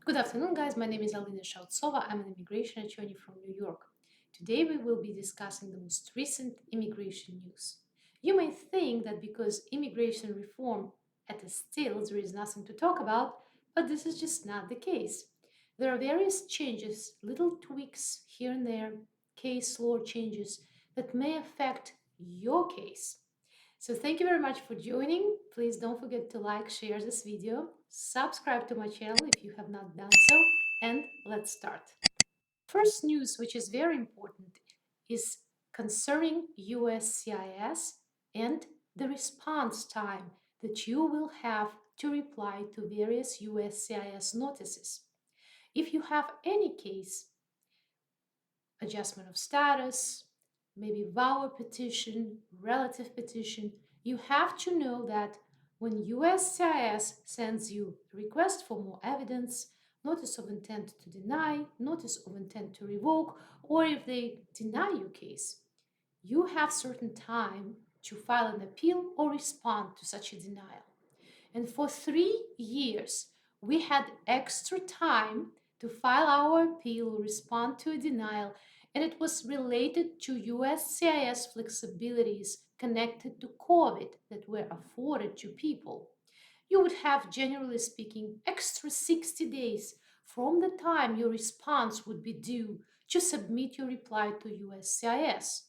Good afternoon, guys. My name is Alena Shautsova. I'm an immigration attorney from New York. Today, we will be discussing the most recent immigration news. You may think that because immigration reform at a still, there is nothing to talk about, but this is just not the case. There are various changes, little tweaks here and there, case law changes that may affect your case. So thank you very much for joining. Please don't forget to like, share this video, subscribe to my channel if you have not done so, and let's start. First news, which is very important, is concerning USCIS and the response time that you will have to reply to various USCIS notices. If you have any case, adjustment of status, maybe VAWA petition, relative petition, you have to know that when USCIS sends you a request for more evidence, notice of intent to deny, notice of intent to revoke, or if they deny your case, you have certain time to file an appeal or respond to such a denial. And for 3 years, we had extra time to file our appeal or respond to a denial, and it was related to USCIS flexibilities connected to COVID that were afforded to people. You would have, generally speaking, extra 60 days from the time your response would be due to submit your reply to USCIS.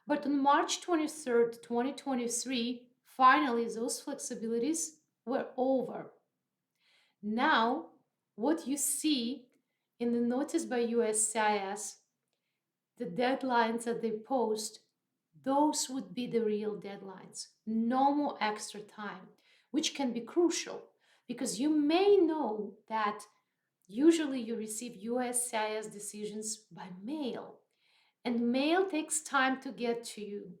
But on March 23rd, 2023, finally those flexibilities were over. Now, what you see in the notice by USCIS, the deadlines that they post, those would be the real deadlines. No more extra time, which can be crucial because you may know that usually you receive USCIS decisions by mail, and mail takes time to get to you.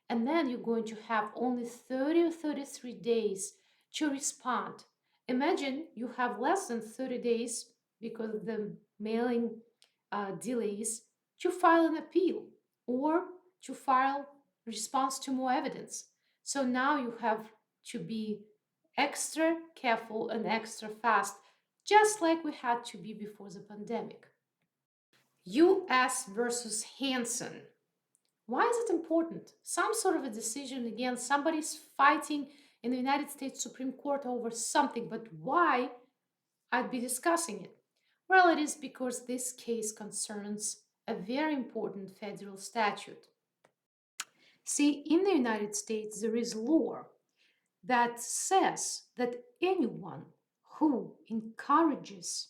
And then you're going to have only 30 or 33 days to respond. Imagine you have less than 30 days because of the mailing delays to file an appeal or to file response to more evidence. So now you have to be extra careful and extra fast, just like we had to be before the pandemic. US versus Hansen. Why is it important? Some sort of a decision against somebody's fighting in the United States Supreme Court over something, but why I'd be discussing it? Well, it is because this case concerns a very important federal statute. See, in the United States, there is law that says that anyone who encourages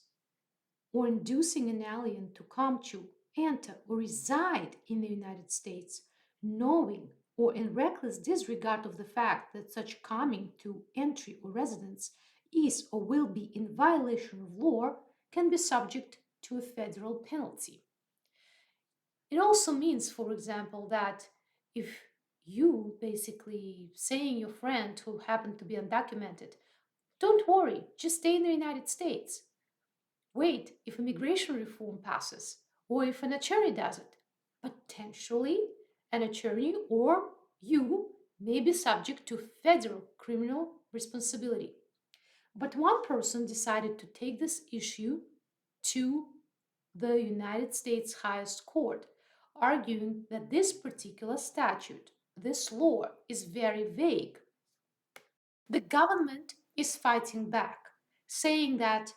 or inducing an alien to come to, enter, or reside in the United States, knowing or in reckless disregard of the fact that such coming to, entry, or residence is or will be in violation of law, can be subject to a federal penalty. It also means, for example, that if you basically saying your friend who happened to be undocumented, don't worry, just stay in the United States. Wait if immigration reform passes or if an attorney does it. Potentially, an attorney or you may be subject to federal criminal responsibility. But one person decided to take this issue to the United States highest court, arguing that this particular statute, this law, is very vague. The government is fighting back, saying that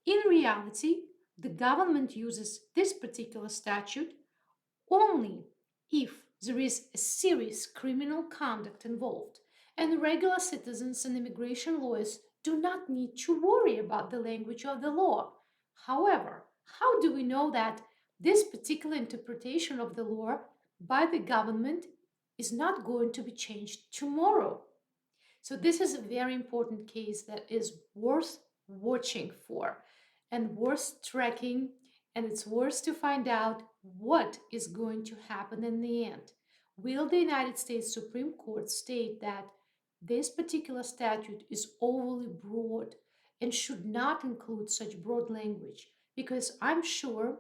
in reality, the government uses this particular statute only if there is a serious criminal conduct involved, and regular citizens and immigration lawyers do not need to worry about the language of the law. However, how do we know that this particular interpretation of the law by the government is not going to be changed tomorrow? So this is a very important case that is worth watching for and worth tracking, and it's worth to find out what is going to happen in the end. Will the United States Supreme Court state that this particular statute is overly broad and should not include such broad language? Because I'm sure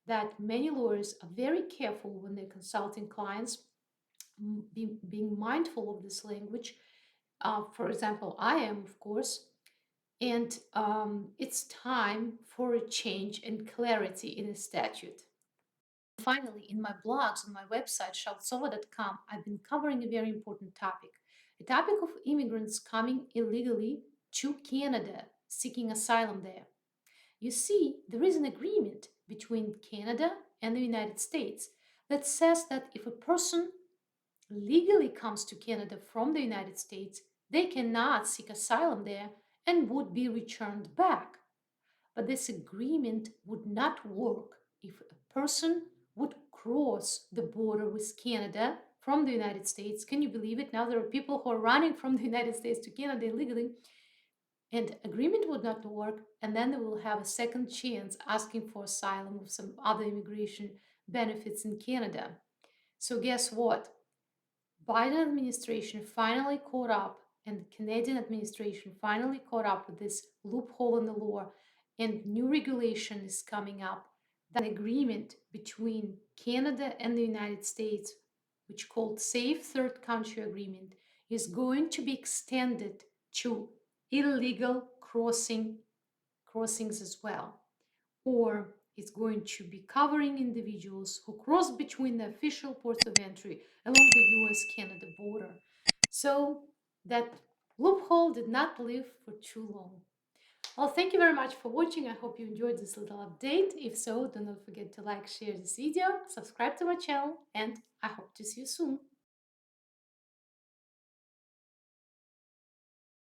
that many lawyers are very careful when they're consulting clients, being mindful of this language. For example, I am, of course, And it's time for a change and clarity in the statute. Finally, in my blogs on my website, shautsova.com, I've been covering a very important topic, a topic of immigrants coming illegally to Canada, seeking asylum there. You see, there is an agreement between Canada and the United States that says that if a person legally comes to Canada from the United States, they cannot seek asylum there and would be returned back. But this agreement would not work if a person would cross the border with Canada from the United States. Can you believe it? Now there are people who are running from the United States to Canada illegally, and agreement would not work, and then they will have a second chance asking for asylum or some other immigration benefits in Canada. So guess what? Biden administration finally caught up, and the Canadian administration finally caught up with this loophole in the law, and new regulation is coming up. That agreement between Canada and the United States, which called Safe Third Country Agreement, is going to be extended to illegal crossings as well, or it's going to be covering individuals who cross between the official ports of entry along the US-Canada border. So that loophole did not live for too long. Well, thank you very much for watching. I hope you enjoyed this little update. If so, do not forget to like, share this video, subscribe to my channel, and I hope to see you soon.